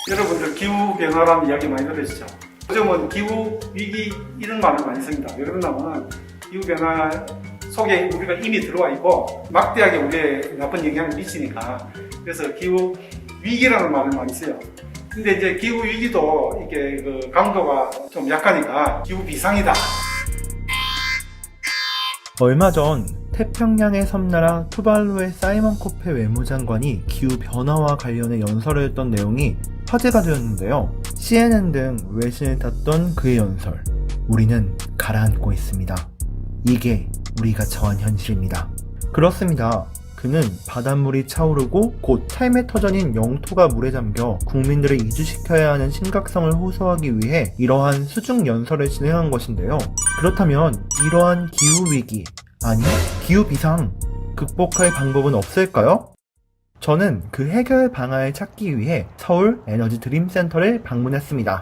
여러분들 기후변화라는 이야기 많이 들으시죠? 요즘은 기후위기 이런 말을 많이 씁니다. 왜 그러냐면 기후변화 속에 우리가 이미 들어와 있고 막대하게 우리에 나쁜 영향을 미치니까 그래서 기후위기라는 말을 많이 써요. 근데 이제 기후위기도 이게 그 강도가 좀 약하니까 기후비상이다. 얼마 전 태평양의 섬나라 투발루의 사이먼 코페 외무장관이 기후변화와 관련해 연설을 했던 내용이 화제가 되었는데요. CNN 등 외신을 탔던 그의 연설. 우리는 가라앉고 있습니다. 이게 우리가 처한 현실입니다. 그렇습니다. 그는 바닷물이 차오르고 곧 삶의 터전인 영토가 물에 잠겨 국민들을 이주시켜야 하는 심각성을 호소하기 위해 이러한 수중 연설을 진행한 것인데요. 그렇다면 이러한 기후위기, 아니 기후비상, 극복할 방법은 없을까요? 저는 그 해결 방안을 찾기 위해 서울 에너지 드림 센터를 방문했습니다.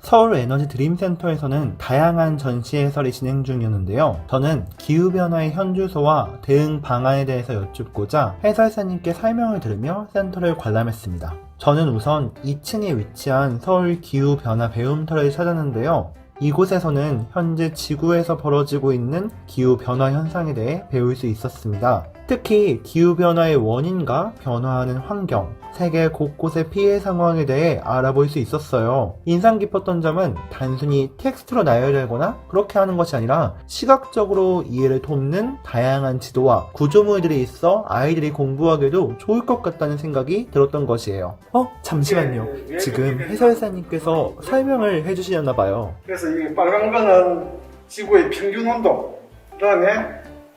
서울 에너지 드림센터에서는 다양한 전시 해설이 진행 중이었는데요. 저는 기후변화의 현주소와 대응 방안에 대해서 여쭙고자 해설사님께 설명을 들으며 센터를 관람했습니다. 저는 우선 2층에 위치한 서울 기후변화 배움터를 찾았는데요. 이곳에서는 현재 지구에서 벌어지고 있는 기후변화 현상에 대해 배울 수 있었습니다. 특히 기후변화의 원인과 변화하는 환경, 세계 곳곳의 피해 상황에 대해 알아볼 수 있었어요. 인상 깊었던 점은 단순히 텍스트로 나열되거나 그렇게 하는 것이 아니라 시각적으로 이해를 돕는 다양한 지도와 구조물들이 있어 아이들이 공부하기에도 좋을 것 같다는 생각이 들었던 것이에요. 잠시만요. 지금 해설사님께서 설명을 해주시려나봐요. 그래서 이 빨간 거는 지구의 평균 온도, 그 다음에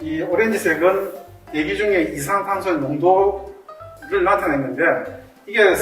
이 오렌지색은 대기 중에 이산화탄소의 농도를 나타내는데 이게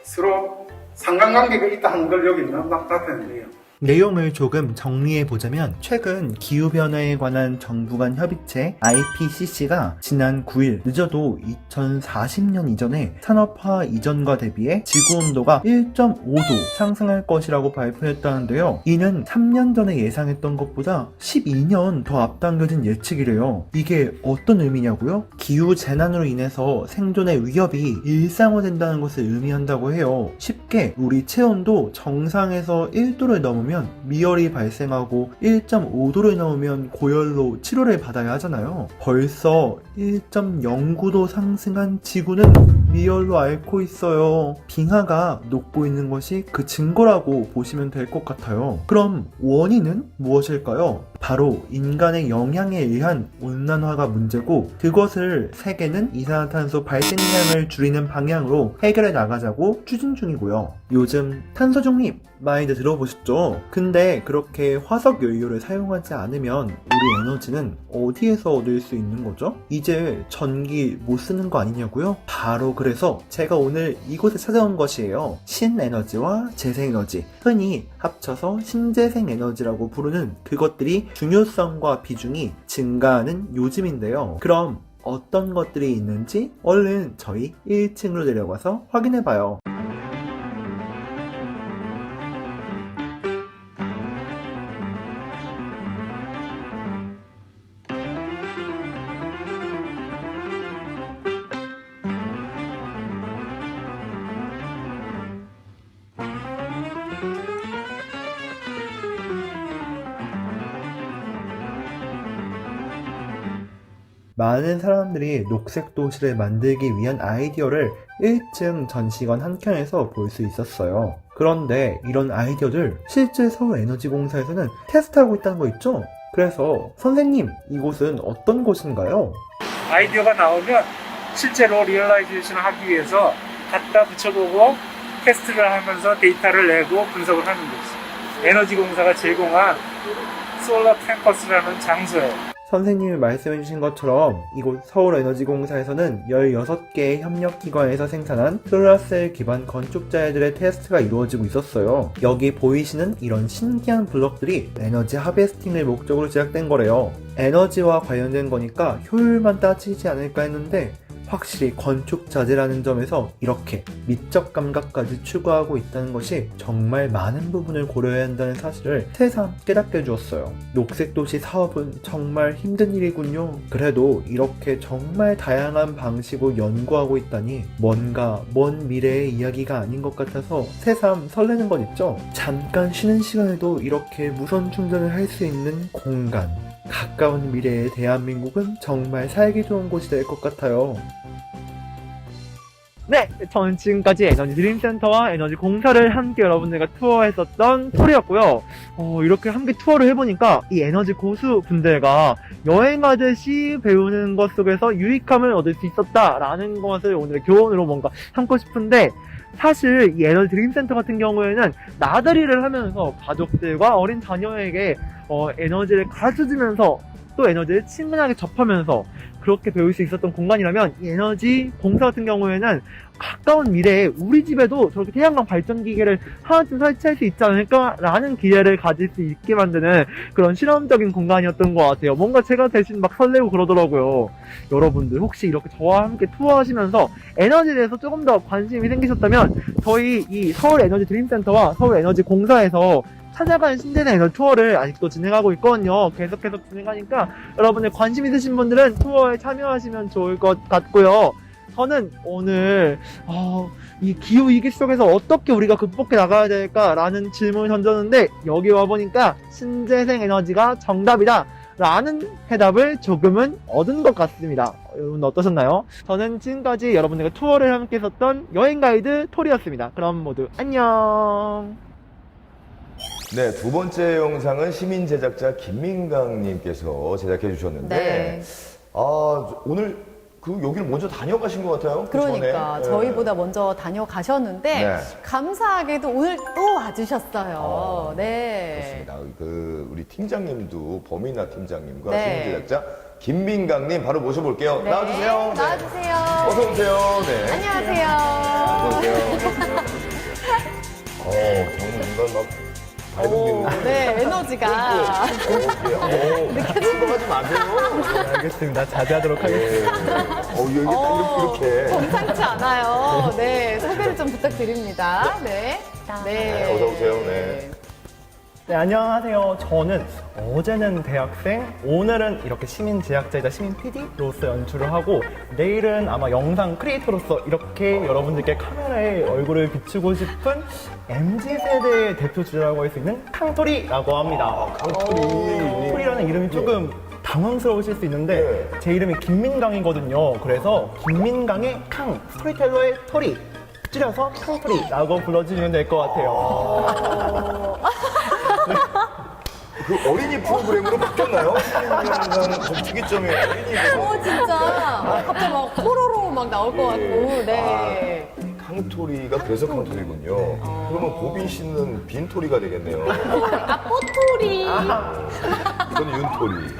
서로 상관관계가 있다는 걸 여기 나타내네요. 내용을 조금 정리해보자면 최근 기후변화에 관한 정부 간 협의체 IPCC가 지난 9일 늦어도 2040년 이전에 산업화 이전과 대비해 지구온도가 1.5도 상승할 것이라고 발표했다는데요. 이는 3년 전에 예상했던 것보다 12년 더 앞당겨진 예측이래요. 이게 어떤 의미냐고요? 기후재난으로 인해서 생존의 위협이 일상화된다는 것을 의미한다고 해요. 쉽게 우리 체온도 정상에서 1도를 넘으면 미열이 발생하고 1.5도를 넘으면 고열로 치료를 받아야 하잖아요. 벌써 1.09도 상승한 지구는 미열로 앓고 있어요. 빙하가 녹고 있는 것이 그 증거라고 보시면 될 것 같아요. 그럼 원인은 무엇일까요? 바로 인간의 영향에 의한 온난화가 문제고 그것을 세계는 이산화탄소 발생량을 줄이는 방향으로 해결해 나가자고 추진 중이고요. 요즘 탄소 중립 많이들 들어보셨죠? 근데 그렇게 화석 연료를 사용하지 않으면 우리 에너지는 어디에서 얻을 수 있는 거죠? 이제 전기 못 쓰는 거 아니냐고요? 바로 그래서 제가 오늘 이곳에 찾아온 것이에요. 신에너지와 재생에너지, 흔히 합쳐서 신재생에너지라고 부르는 그것들이 중요성과 비중이 증가하는 요즘인데요. 그럼 어떤 것들이 있는지 얼른 저희 1층으로 내려가서 확인해봐요. 많은 사람들이 녹색 도시를 만들기 위한 아이디어를 1층 전시관 한켠에서 볼 수 있었어요. 그런데 이런 아이디어들 실제 서울에너지공사에서는 테스트하고 있다는 거 있죠? 그래서 선생님, 이곳은 어떤 곳인가요? 아이디어가 나오면 실제로 리얼라이제이션을 하기 위해서 갖다 붙여보고 테스트를 하면서 데이터를 내고 분석을 하는 거죠. 에너지공사가 제공한 솔라 캠퍼스라는 장소예요. 선생님이 말씀해주신 것처럼 이곳 서울에너지공사에서는 16개의 협력기관에서 생산한 솔라셀 기반 건축자재들의 테스트가 이루어지고 있었어요. 여기 보이시는 이런 신기한 블럭들이 에너지 하베스팅을 목적으로 제작된 거래요. 에너지와 관련된 거니까 효율만 따지지 않을까 했는데 확실히 건축 자재라는 점에서 이렇게 미적 감각까지 추구하고 있다는 것이 정말 많은 부분을 고려해야 한다는 사실을 새삼 깨닫게 해주었어요. 녹색도시 사업은 정말 힘든 일이군요. 그래도 이렇게 정말 다양한 방식으로 연구하고 있다니 뭔가 먼 미래의 이야기가 아닌 것 같아서 새삼 설레는 건 있죠. 잠깐 쉬는 시간에도 이렇게 무선 충전을 할 수 있는 공간. 가까운 미래의 대한민국은 정말 살기 좋은 곳이 될 것 같아요. 네, 저는 지금까지 에너지 드림센터와 에너지 공사를 함께 여러분들과 투어했었던 톨이었고요. 이렇게 함께 투어를 해보니까 이 에너지 고수분들과 여행하듯이 배우는 것 속에서 유익함을 얻을 수 있었다라는 것을 오늘의 교훈으로 뭔가 삼고 싶은데, 사실 이 에너지 드림센터 같은 경우에는 나들이를 하면서 가족들과 어린 자녀에게 에너지를 가르쳐주면서 또 에너지를 친근하게 접하면서 그렇게 배울 수 있었던 공간이라면, 이 에너지 공사 같은 경우에는 가까운 미래에 우리 집에도 저렇게 태양광 발전 기계를 하나쯤 설치할 수 있지 않을까라는 기대를 가질 수 있게 만드는 그런 실험적인 공간이었던 것 같아요. 뭔가 제가 대신 막 설레고 그러더라고요. 여러분들 혹시 이렇게 저와 함께 투어하시면서 에너지에 대해서 조금 더 관심이 생기셨다면, 저희 이 서울 에너지 드림센터와 서울 에너지 공사에서 찾아가는 신대는 에너지 투어를 아직도 진행하고 있거든요. 계속 진행하니까 여러분들 관심 있으신 분들은 투어에 참여하시면 좋을 것 같고요. 저는 오늘 이 기후위기 속에서 어떻게 우리가 극복해 나가야 될까라는 질문을 던졌는데, 여기 와보니까 신재생 에너지가 정답이다 라는 해답을 조금은 얻은 것 같습니다. 여러분 어떠셨나요? 저는 지금까지 여러분들과 투어를 함께 했었던 여행 가이드 톨이었습니다. 그럼 모두 안녕. 네, 두 번째 영상은 시민 제작자 김민강님께서 제작해 주셨는데, 네. 오늘 여기를 먼저 다녀가신 것 같아요. 그 그러니까 전에. 저희보다 먼저 다녀가셨는데 네. 감사하게도 오늘 또 와주셨어요. 네. 그렇습니다. 우리 팀장님도 범이나 팀장님과 네. 시민 제작자 김민강님 바로 모셔볼게요. 네. 나와주세요. 네. 나와주세요. 어서 오세요. 네. 안녕하세요. 어서 오세요. 정말 막 오, 밝은 네, 에너지가. 느껴지지 마세요. 네, 알겠습니다. 자제하도록 하겠습니다. 이렇게. 범상치 않아요. 네, 소개를 좀 부탁드립니다. 네. 네, 어서 오세요. 네. 네, 안녕하세요. 저는 어제는 대학생, 오늘은 이렇게 시민 제작자이자 시민 PD로서 연출을 하고, 내일은 아마 영상 크리에이터로서 이렇게 여러분들께 카메라에 얼굴을 비추고 싶은 MZ세대의 대표 주자라고 할 수 있는 캉토리라고 합니다. 캉토리라는 이름이 조금 당황스러우실 수 있는데, 제 이름이 김민강이거든요. 그래서 김민강의 캉, 스토리텔러의 토리, 줄여서 캉토리라고 불러주시면 될 것 같아요. 그 어린이 프로그램으로 바뀌었나요? 시민영상 특이점이 어린이 진짜. 갑자기 막 포로로 막 나올 것 같고, 네. 캉토리가 그래서 캉토리군요. 그러면 보빈 씨는 빈토리가 되겠네요. 포토리. 이거는 윤토리.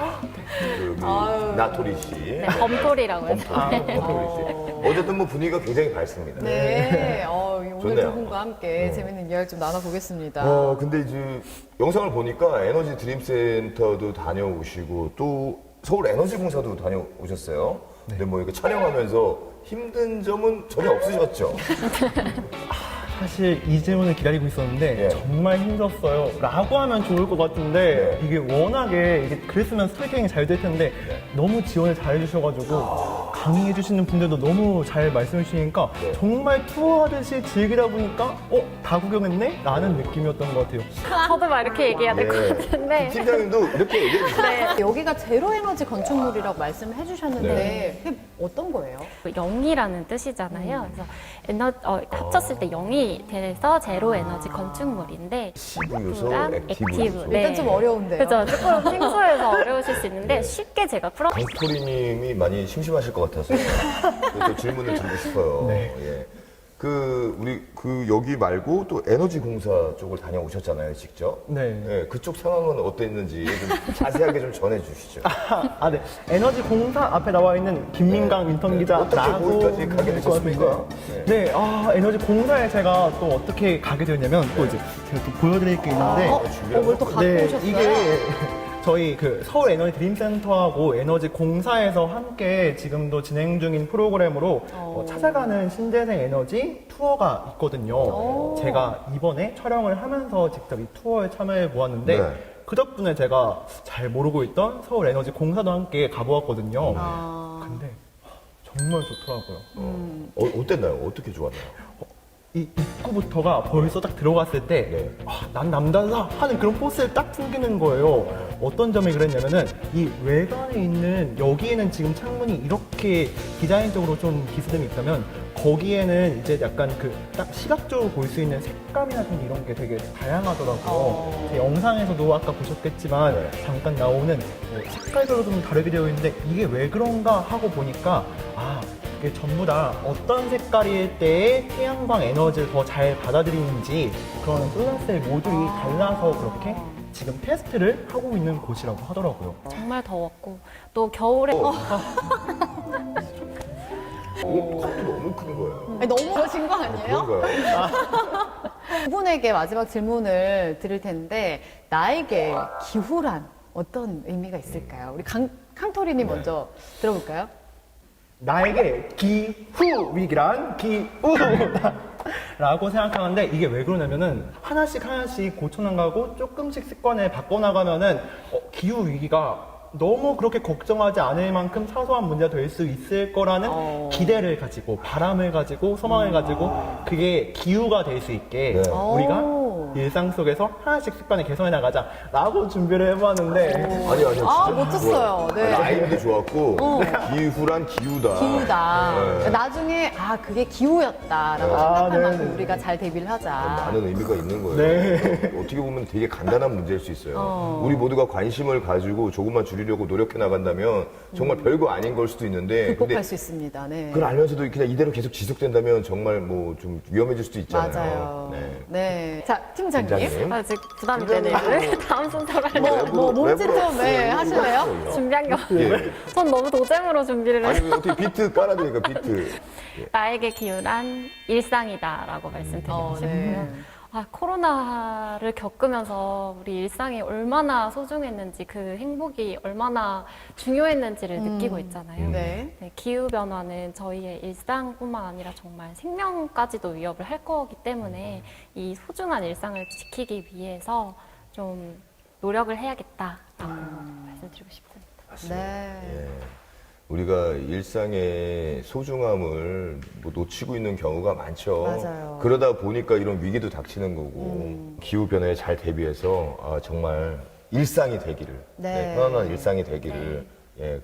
나토리 씨. 네, 범토리라고 해서. 범토리 씨. 어쨌든 뭐 분위기가 굉장히 밝습니다. 네. 오늘 좋네요. 두 분과 함께 재밌는 이야기 좀 나눠보겠습니다. 근데 이제 영상을 보니까 에너지 드림센터도 다녀오시고 또 서울 에너지 공사도 다녀오셨어요. 근데 뭐 이거 촬영하면서 힘든 점은 전혀 없으셨죠? 사실 이 질문을 기다리고 있었는데 네. 정말 힘들었어요 라고 하면 좋을 것 같은데, 네. 이게 워낙에 그랬으면 스토리텔링이 잘 될 텐데 너무 지원을 잘 해주셔가지고 강의해 주시는 분들도 너무 잘 말씀해 주시니까 정말 투어하듯이 즐기다 보니까 다 구경했네? 라는 느낌이었던 것 같아요. 저도 막 이렇게 얘기해야 될 것 같은데. 팀장님도 이렇게 얘기해 주세요. 네. 여기가 제로 에너지 건축물이라고 말씀을 해주셨는데 그게 어떤 거예요? 영이라는 뜻이잖아요. 그래서 합쳤을 때 영이 돼서 제로 에너지 건축물인데, 시브 요소, 그랑 액티브 요소. 네. 일단 좀 어려운데요. 그죠. 조금 생소해서 어려우실 수 있는데 쉽게 제가 풀어. 강토리님이 많이 심심하실 것 같아서 또 질문을 드리고 싶어요. 예. 여기 말고 또 에너지 공사 쪽을 다녀오셨잖아요, 직접. 네. 예, 그쪽 상황은 어땠는지 좀 자세하게 좀 전해주시죠. 네. 에너지 공사 앞에 나와 있는 김민강 인턴 기자라고 어떻게 거기까지 가게 될 것 되셨습니까? 같은데. 네, 에너지 공사에 제가 또 어떻게 가게 되었냐면, 또 이제 제가 또 보여드릴 게 있는데, 뭘 또 갖고 오셨어요? 이게 저희 그 서울 에너지 드림센터하고 에너지 공사에서 함께 지금도 진행 중인 프로그램으로 찾아가는 신재생 에너지 투어가 있거든요. 제가 이번에 촬영을 하면서 직접 이 투어에 참여해 보았는데 네. 그 덕분에 제가 잘 모르고 있던 서울 에너지 공사도 함께 가보았거든요. 근데 정말 좋더라고요. 어땠나요? 어떻게 좋았나요? 이 입구부터가 벌써 딱 들어갔을 때, 네. 난 남달라 하는 그런 포스를 딱 풍기는 거예요. 어떤 점이 그랬냐면은, 이 외관에 있는, 여기에는 지금 창문이 이렇게 디자인적으로 좀 기스듬이 있다면, 거기에는 이제 약간 그 딱 시각적으로 볼 수 있는 색감이라든지 이런 게 되게 다양하더라고요. 제 영상에서도 아까 보셨겠지만, 네. 잠깐 나오는 색깔별로 좀 다르게 되어 있는데, 이게 왜 그런가 하고 보니까, 이게 전부 다 어떤 색깔일 때의 태양광 에너지를 더 잘 받아들이는지 그런 솔라셀 모듈이 달라서 그렇게 지금 테스트를 하고 있는 곳이라고 하더라고요. 정말 더웠고 또 겨울에 컵도 너무 큰 거예요. 아니, 너무 그러신 거 아니에요? 그런가요? 두 분에게 마지막 질문을 드릴 텐데 나에게 기후란 어떤 의미가 있을까요? 우리 캉토리님 먼저 들어볼까요? 나에게 기후 위기란 기후라고 생각하는데 이게 왜 그러냐면은 하나씩 고쳐나가고 조금씩 습관을 바꿔나가면은 기후 위기가 너무 그렇게 걱정하지 않을 만큼 사소한 문제가 될 수 있을 거라는 기대를 가지고 바람을 가지고 소망을 가지고 그게 기후가 될 수 있게 네. 우리가 일상 속에서 하나씩 습관을 개선해 나가자라고 준비를 해봤는데 아니요, 진짜. 멋졌어요. 네. 아이디어도 좋았고, 기후란 기후다. 기후다. 네. 나중에 그게 기후였다라고 아, 생각할 네, 만큼 네. 우리가 잘 대비를 하자. 많은 의미가 있는 거예요. 네. 어떻게 보면 되게 간단한 문제일 수 있어요. 우리 모두가 관심을 가지고 조금만 줄이려고 노력해 나간다면 정말 별거 아닌 걸 수도 있는데 극복할 근데 수 있습니다. 네. 그걸 알면서도 그냥 이대로 계속 지속된다면 정말 뭐 좀 위험해질 수도 있잖아요. 맞아요. 네. 네. 자, 팀장님. 팀장님. 아직 부담이 되네요. 다음 순서로 하려고 몸짓 좀 랩으로 하실래요? 준비한 게 없어요. 예. 전 너무 도잼으로 준비를 아니 해서 어떻게 비트 깔아드니까 비트. 나에게 기후란 일상이다라고 말씀드리고 싶고요. 네. 코로나를 겪으면서 우리 일상이 얼마나 소중했는지 그 행복이 얼마나 중요했는지를 느끼고 있잖아요. 네. 네, 기후변화는 저희의 일상뿐만 아니라 정말 생명까지도 위협을 할 거기 때문에 이 소중한 일상을 지키기 위해서 좀 노력을 해야겠다라고 말씀드리고 싶습니다. 네. 예. 우리가 일상의 소중함을 뭐 놓치고 있는 경우가 많죠. 맞아요. 그러다 보니까 이런 위기도 닥치는 거고 기후 변화에 잘 대비해서 정말 일상이 되기를, 네. 편안한 일상이 되기를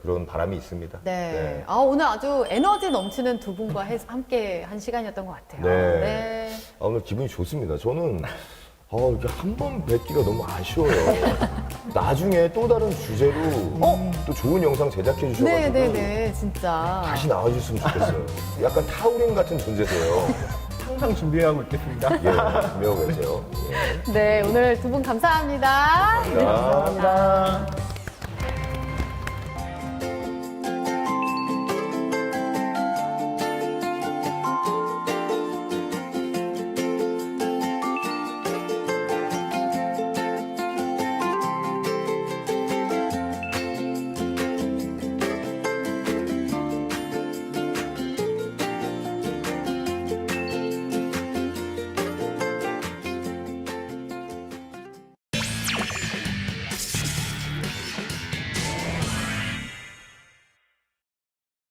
그런 바람이 있습니다. 네. 오늘 아주 에너지 넘치는 두 분과 함께 한 시간이었던 것 같아요. 네. 네. 오늘 기분이 좋습니다. 저는 이렇게 한 번 뵙기가 너무 아쉬워요. 나중에 또 다른 주제로 또 좋은 영상 제작해 주셔가지고 네, 진짜. 다시 나와주셨으면 좋겠어요. 약간 타우린 같은 존재세요. 항상 준비하고 있겠습니다. 예, 준비하고 계세요. 예. 네, 오늘 두 분 감사합니다. 감사합니다. 감사합니다.